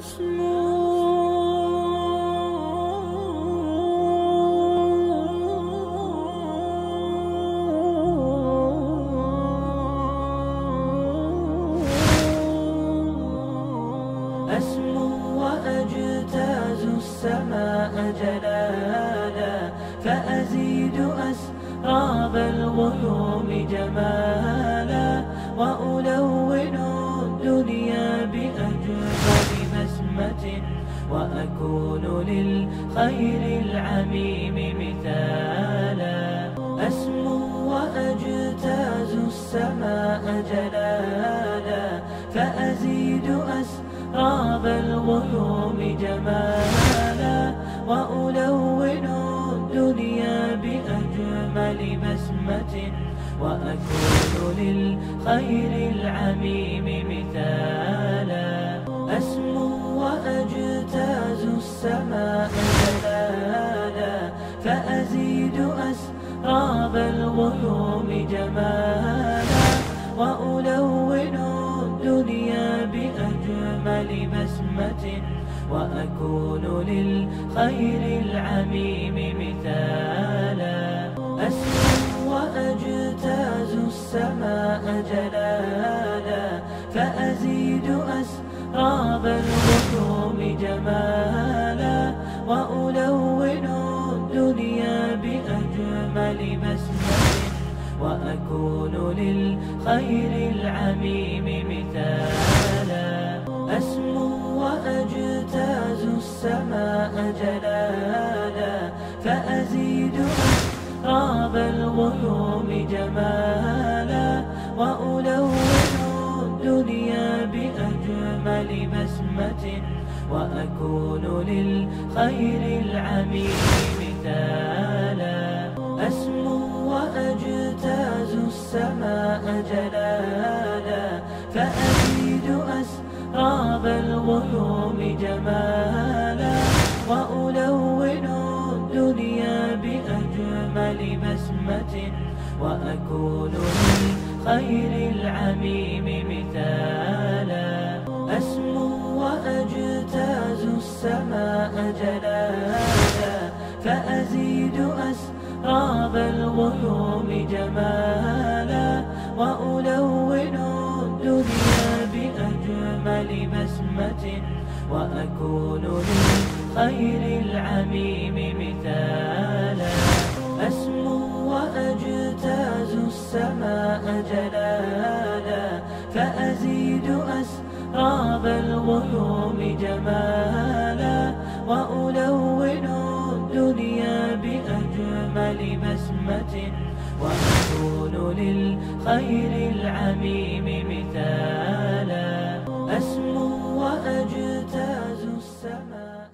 أسمو وأجتاز السماء جلالا، فأزيد أسراب الغيوم جمالا، وألون الدنيا بأجمل بسمة، وأكون للخير العميم مثالا. أسمو وأجتاز السماء جلالا، فأزيد أسراب الغيوم جمالا، وألون الدنيا بأجمل بسمة، وأكون للخير العميم مثالا. أسمو وأجتاز السماء جلالا، فأزيد أسراب الغيوم جمالا، وألون الدنيا بأجمل بسمة، وأكون للخير العميم مثالا. أسمو وأجتاز السماء جلالا، فأزيد أسراب الغيوم جمالا، وألون الدنيا بأجمل بسمة، وأكون للخير العميم مثالا. أسمو وأجتاز السماء جلالا، فأزيد أسراب الغيوم جمالا، وألون الدنيا بأجمل بسمة، وأكون للخير العميم مثالا. أسمو وأجتاز السماء جلالا، فأزيد أسراب الغيوم جمالا، وألون الدنيا بأجمل بسمة، وأكون للخير العميم مثالا. أسمو وأجتاز السماء جلالا، فأزيد أسراب الغيوم جمالا، وألون الدنيا بأجمل بسمة، وأكون للخير العميم مثالا. أسمو وأجتاز السماء جلالا، فأزيد أسراب الغيوم جمالا، وألون الدنيا بأجمل بسمة، وأكون للخير العميم مثالا. أسمو وأجتاز السماء